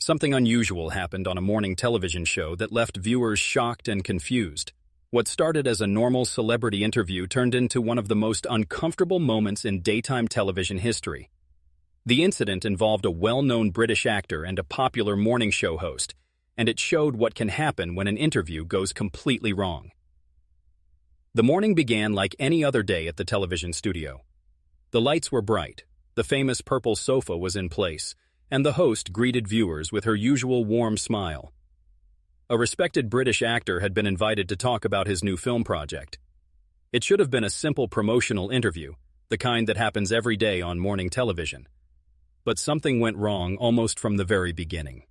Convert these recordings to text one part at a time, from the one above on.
Something unusual happened on a morning television show that left viewers shocked and confused. What started as a normal celebrity interview turned into one of the most uncomfortable moments in daytime television history. The incident involved a well-known British actor and a popular morning show host, and it showed what can happen when an interview goes completely wrong. The morning began like any other day at the television studio. The lights were bright, the famous purple sofa was in place, and the host greeted viewers with her usual warm smile. A respected British actor had been invited to talk about his new film project. It should have been a simple promotional interview, the kind that happens every day on morning television. But something went wrong almost from the very beginning.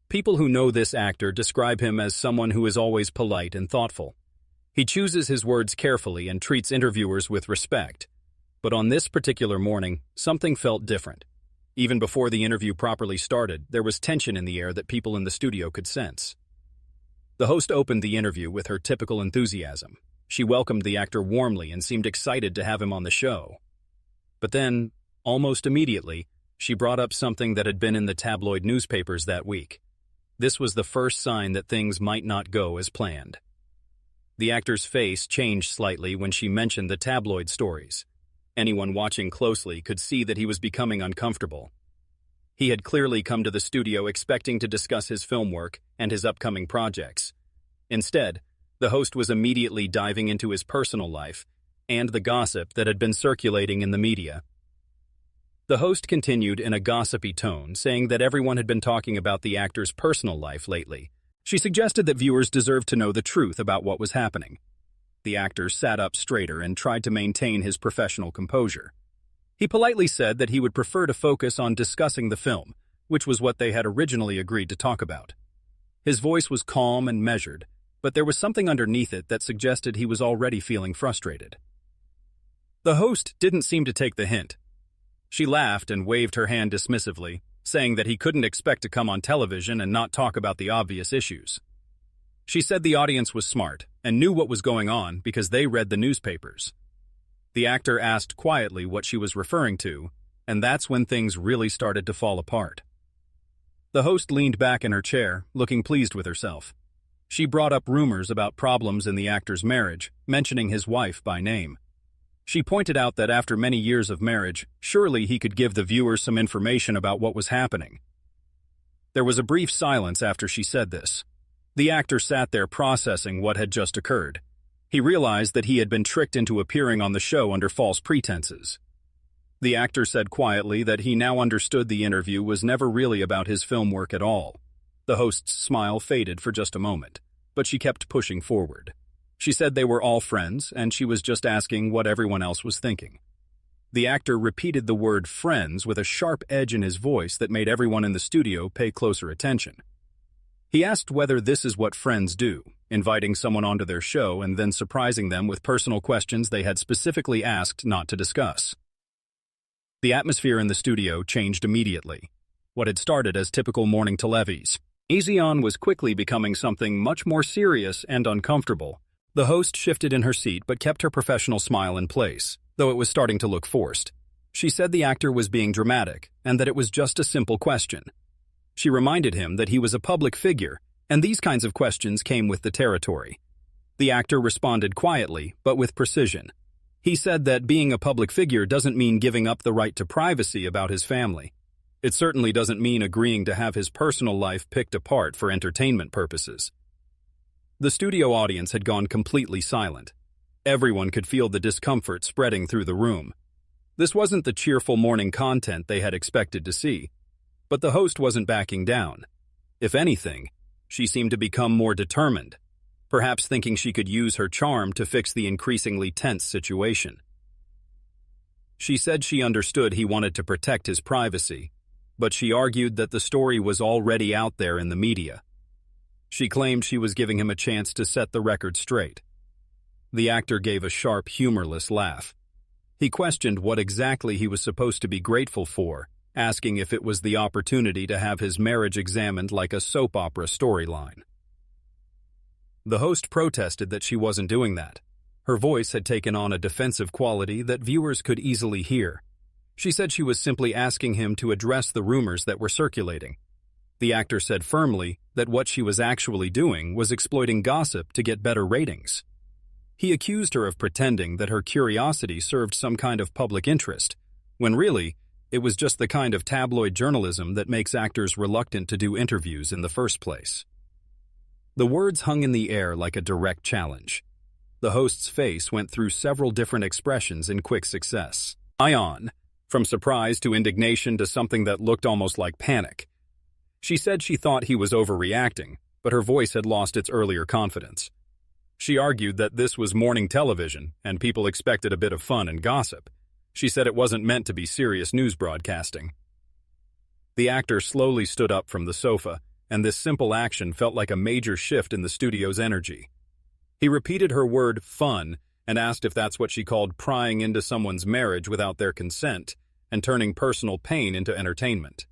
People who know this actor describe him as someone who is always polite and thoughtful. He chooses his words carefully and treats interviewers with respect. But on this particular morning, something felt different. Even before the interview properly started, there was tension in the air that people in the studio could sense. The host opened the interview with her typical enthusiasm. She welcomed the actor warmly and seemed excited to have him on the show. But then, almost immediately, she brought up something that had been in the tabloid newspapers that week. This was the first sign that things might not go as planned. The actor's face changed slightly when she mentioned the tabloid stories. Anyone watching closely could see that he was becoming uncomfortable. He had clearly come to the studio expecting to discuss his film work and his upcoming projects. Instead, the host was immediately diving into his personal life and the gossip that had been circulating in the media. The host continued in a gossipy tone, saying that everyone had been talking about the actor's personal life lately. She suggested that viewers deserved to know the truth about what was happening. The actor sat up straighter and tried to maintain his professional composure. He politely said that he would prefer to focus on discussing the film, which was what they had originally agreed to talk about. His voice was calm and measured, but there was something underneath it that suggested he was already feeling frustrated. The host didn't seem to take the hint. She laughed and waved her hand dismissively, saying that he couldn't expect to come on television and not talk about the obvious issues. She said the audience was smart and knew what was going on because they read the newspapers. The actor asked quietly what she was referring to, and that's when things really started to fall apart. The host leaned back in her chair, looking pleased with herself. She brought up rumors about problems in the actor's marriage, mentioning his wife by name. She pointed out that after many years of marriage, surely he could give the viewers some information about what was happening. There was a brief silence after she said this. The actor sat there processing what had just occurred. He realized that he had been tricked into appearing on the show under false pretenses. The actor said quietly that he now understood the interview was never really about his film work at all. The host's smile faded for just a moment, but she kept pushing forward. She said they were all friends, and she was just asking what everyone else was thinking. The actor repeated the word friends with a sharp edge in his voice that made everyone in the studio pay closer attention. He asked whether this is what friends do, inviting someone onto their show and then surprising them with personal questions they had specifically asked not to discuss. The atmosphere in the studio changed immediately. What had started as typical morning television was quickly becoming something much more serious and uncomfortable. The host shifted in her seat but kept her professional smile in place, though it was starting to look forced. She said the actor was being dramatic and that it was just a simple question. She reminded him that he was a public figure, and these kinds of questions came with the territory. The actor responded quietly, but with precision. He said that being a public figure doesn't mean giving up the right to privacy about his family. It certainly doesn't mean agreeing to have his personal life picked apart for entertainment purposes. The studio audience had gone completely silent. Everyone could feel the discomfort spreading through the room. This wasn't the cheerful morning content they had expected to see. But the host wasn't backing down. If anything, she seemed to become more determined, perhaps thinking she could use her charm to fix the increasingly tense situation. She said she understood he wanted to protect his privacy, but she argued that the story was already out there in the media. She claimed she was giving him a chance to set the record straight. The actor gave a sharp, humorless laugh. He questioned what exactly he was supposed to be grateful for, asking if it was the opportunity to have his marriage examined like a soap opera storyline. The host protested that she wasn't doing that. Her voice had taken on a defensive quality that viewers could easily hear. She said she was simply asking him to address the rumors that were circulating. The actor said firmly that what she was actually doing was exploiting gossip to get better ratings. He accused her of pretending that her curiosity served some kind of public interest, when really, it was just the kind of tabloid journalism that makes actors reluctant to do interviews in the first place. The words hung in the air like a direct challenge. The host's face went through several different expressions in quick success. From surprise to indignation to something that looked almost like panic. She said she thought he was overreacting, but her voice had lost its earlier confidence. She argued that this was morning television, and people expected a bit of fun and gossip. She said it wasn't meant to be serious news broadcasting. The actor slowly stood up from the sofa, and this simple action felt like a major shift in the studio's energy. He repeated her word, fun, and asked if that's what she called prying into someone's marriage without their consent and turning personal pain into entertainment.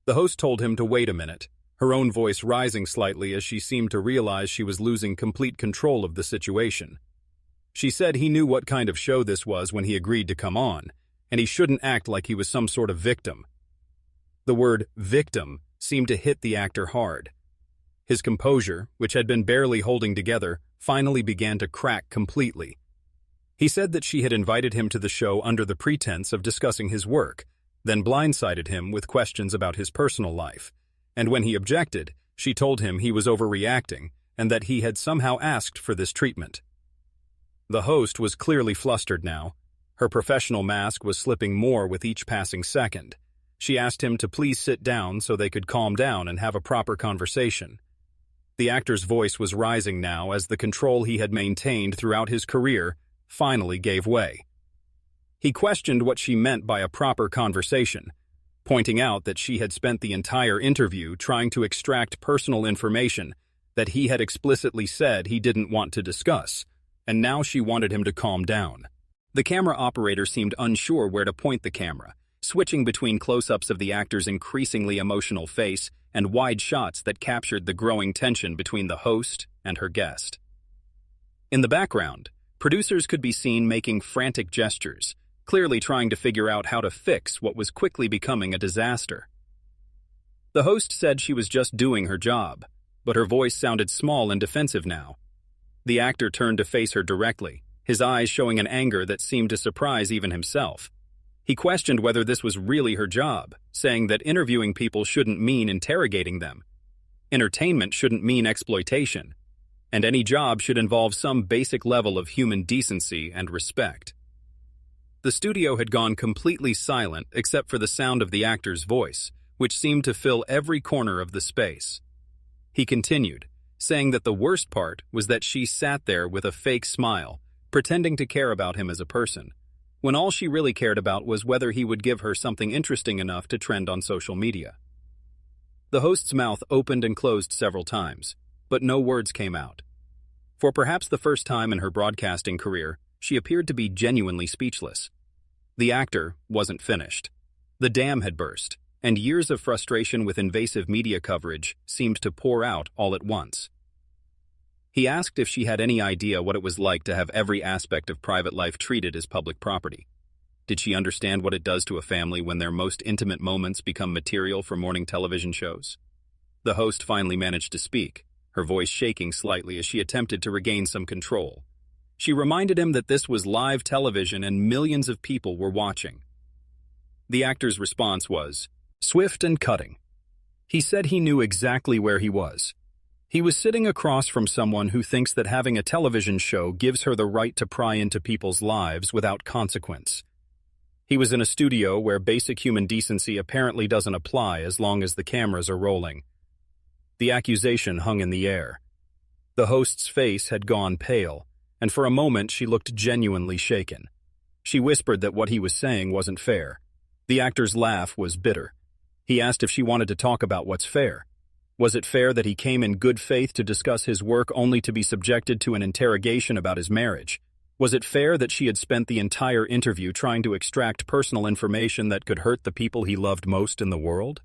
The host told him to wait a minute, her own voice rising slightly as she seemed to realize she was losing complete control of the situation. She said he knew what kind of show this was when he agreed to come on, and he shouldn't act like he was some sort of victim. The word victim seemed to hit the actor hard. His composure, which had been barely holding together, finally began to crack completely. He said that she had invited him to the show under the pretense of discussing his work, then blindsided him with questions about his personal life, and when he objected, she told him he was overreacting and that he had somehow asked for this treatment. The host was clearly flustered now. Her professional mask was slipping more with each passing second. She asked him to please sit down so they could calm down and have a proper conversation. The actor's voice was rising now as the control he had maintained throughout his career finally gave way. He questioned what she meant by a proper conversation, pointing out that she had spent the entire interview trying to extract personal information that he had explicitly said he didn't want to discuss, and now she wanted him to calm down. The camera operator seemed unsure where to point the camera, switching between close-ups of the actor's increasingly emotional face and wide shots that captured the growing tension between the host and her guest. In the background, producers could be seen making frantic gestures, clearly trying to figure out how to fix what was quickly becoming a disaster. The host said she was just doing her job, but her voice sounded small and defensive now. The actor turned to face her directly, his eyes showing an anger that seemed to surprise even himself. He questioned whether this was really her job, saying that interviewing people shouldn't mean interrogating them. Entertainment shouldn't mean exploitation, and any job should involve some basic level of human decency and respect. The studio had gone completely silent except for the sound of the actor's voice, which seemed to fill every corner of the space. He continued, saying that the worst part was that she sat there with a fake smile, pretending to care about him as a person, when all she really cared about was whether he would give her something interesting enough to trend on social media. The host's mouth opened and closed several times, but no words came out. For perhaps the first time in her broadcasting career, she appeared to be genuinely speechless. The actor wasn't finished. The dam had burst, and years of frustration with invasive media coverage seemed to pour out all at once. He asked if she had any idea what it was like to have every aspect of private life treated as public property. Did she understand what it does to a family when their most intimate moments become material for morning television shows? The host finally managed to speak, her voice shaking slightly as she attempted to regain some control. She reminded him that this was live television and millions of people were watching. The actor's response was swift and cutting. He said he knew exactly where he was. He was sitting across from someone who thinks that having a television show gives her the right to pry into people's lives without consequence. He was in a studio where basic human decency apparently doesn't apply as long as the cameras are rolling. The accusation hung in the air. The host's face had gone pale, and for a moment she looked genuinely shaken. She whispered that what he was saying wasn't fair. The actor's laugh was bitter. He asked if she wanted to talk about what's fair. Was it fair that he came in good faith to discuss his work only to be subjected to an interrogation about his marriage? Was it fair that she had spent the entire interview trying to extract personal information that could hurt the people he loved most in the world?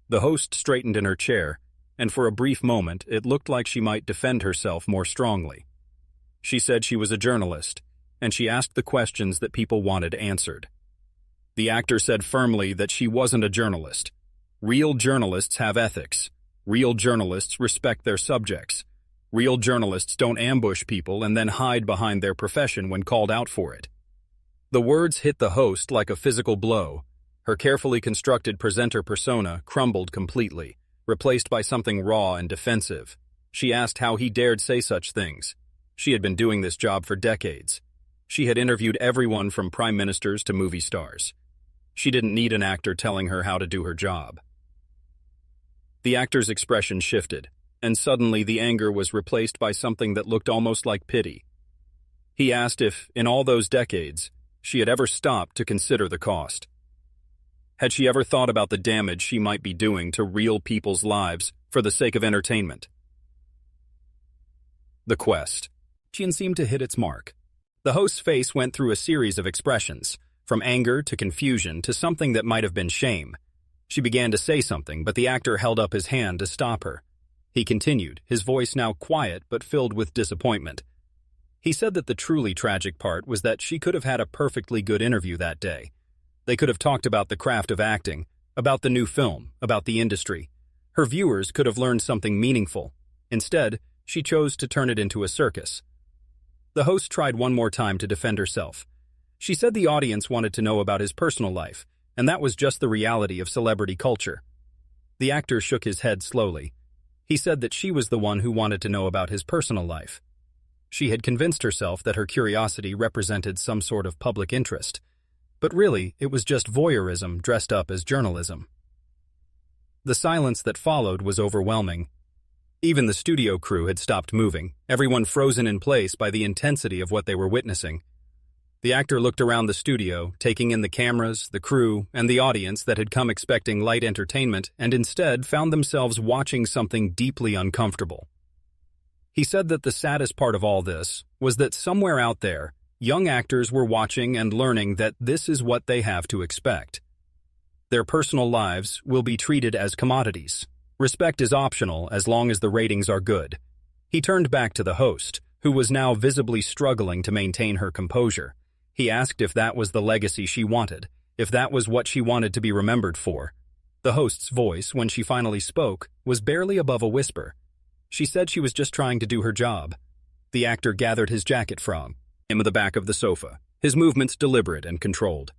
The host straightened in her chair, and for a brief moment it looked like she might defend herself more strongly. She said she was a journalist, and she asked the questions that people wanted answered. The actor said firmly that she wasn't a journalist. Real journalists have ethics. Real journalists respect their subjects. Real journalists don't ambush people and then hide behind their profession when called out for it. The words hit the host like a physical blow. Her carefully constructed presenter persona crumbled completely, replaced by something raw and defensive. She asked how he dared say such things. She had been doing this job for decades. She had interviewed everyone from prime ministers to movie stars. She didn't need an actor telling her how to do her job. The actor's expression shifted, and suddenly the anger was replaced by something that looked almost like pity. He asked if, in all those decades, she had ever stopped to consider the cost. Had she ever thought about the damage she might be doing to real people's lives for the sake of entertainment? The quest. She seemed to hit its mark. The host's face went through a series of expressions, from anger to confusion to something that might have been shame. She began to say something, but the actor held up his hand to stop her. He continued, his voice now quiet but filled with disappointment. He said that the truly tragic part was that she could have had a perfectly good interview that day. They could have talked about the craft of acting, about the new film, about the industry. Her viewers could have learned something meaningful. Instead, she chose to turn it into a circus. The host tried one more time to defend herself. She said the audience wanted to know about his personal life, and that was just the reality of celebrity culture. The actor shook his head slowly. He said that she was the one who wanted to know about his personal life. She had convinced herself that her curiosity represented some sort of public interest, but really it was just voyeurism dressed up as journalism. The silence that followed was overwhelming. Even the studio crew had stopped moving, everyone frozen in place by the intensity of what they were witnessing. The actor looked around the studio, taking in the cameras, the crew, and the audience that had come expecting light entertainment and instead found themselves watching something deeply uncomfortable. He said that the saddest part of all this was that somewhere out there, young actors were watching and learning that this is what they have to expect. Their personal lives will be treated as commodities. Respect is optional as long as the ratings are good. He turned back to the host, who was now visibly struggling to maintain her composure. He asked if that was the legacy she wanted, if that was what she wanted to be remembered for. The host's voice, when she finally spoke, was barely above a whisper. She said she was just trying to do her job. The actor gathered his jacket from him at the back of the sofa, his movements deliberate and controlled.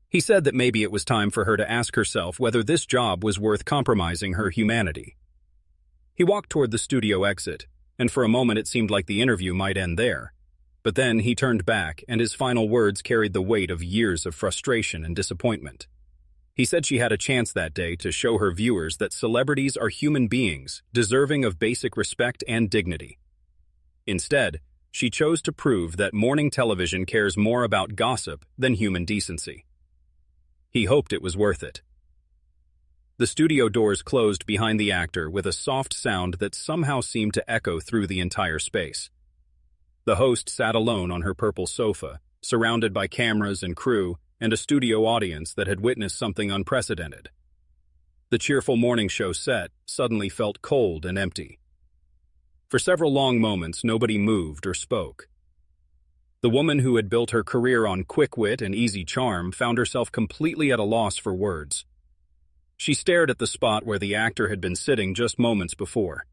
He said that maybe it was time for her to ask herself whether this job was worth compromising her humanity. He walked toward the studio exit, and for a moment it seemed like the interview might end there. But then he turned back, and his final words carried the weight of years of frustration and disappointment. He said she had a chance that day to show her viewers that celebrities are human beings, deserving of basic respect and dignity. Instead, she chose to prove that morning television cares more about gossip than human decency. He hoped it was worth it. The studio doors closed behind the actor with a soft sound that somehow seemed to echo through the entire space. The host sat alone on her purple sofa, surrounded by cameras and crew and a studio audience that had witnessed something unprecedented. The cheerful morning show set suddenly felt cold and empty. For several long moments, nobody moved or spoke. The woman who had built her career on quick wit and easy charm found herself completely at a loss for words. She stared at the spot where the actor had been sitting just moments before.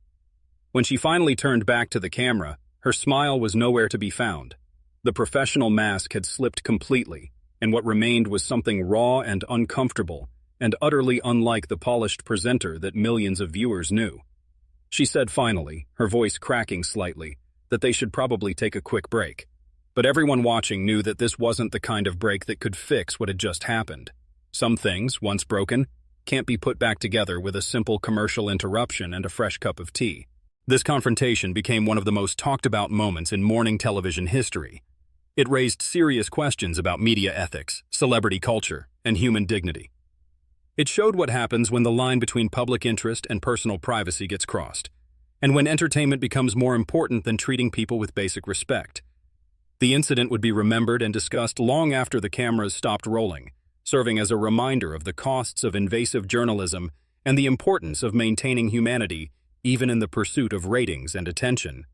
When she finally turned back to the camera, her smile was nowhere to be found. The professional mask had slipped completely, and what remained was something raw and uncomfortable, and utterly unlike the polished presenter that millions of viewers knew. She said finally, her voice cracking slightly, that they should probably take a quick break. But everyone watching knew that this wasn't the kind of break that could fix what had just happened. Some things, once broken, can't be put back together with a simple commercial interruption and a fresh cup of tea. This confrontation became one of the most talked about moments in morning television history. It raised serious questions about media ethics, celebrity culture, and human dignity. It showed what happens when the line between public interest and personal privacy gets crossed, and when entertainment becomes more important than treating people with basic respect. The incident would be remembered and discussed long after the cameras stopped rolling, serving as a reminder of the costs of invasive journalism and the importance of maintaining humanity even in the pursuit of ratings and attention.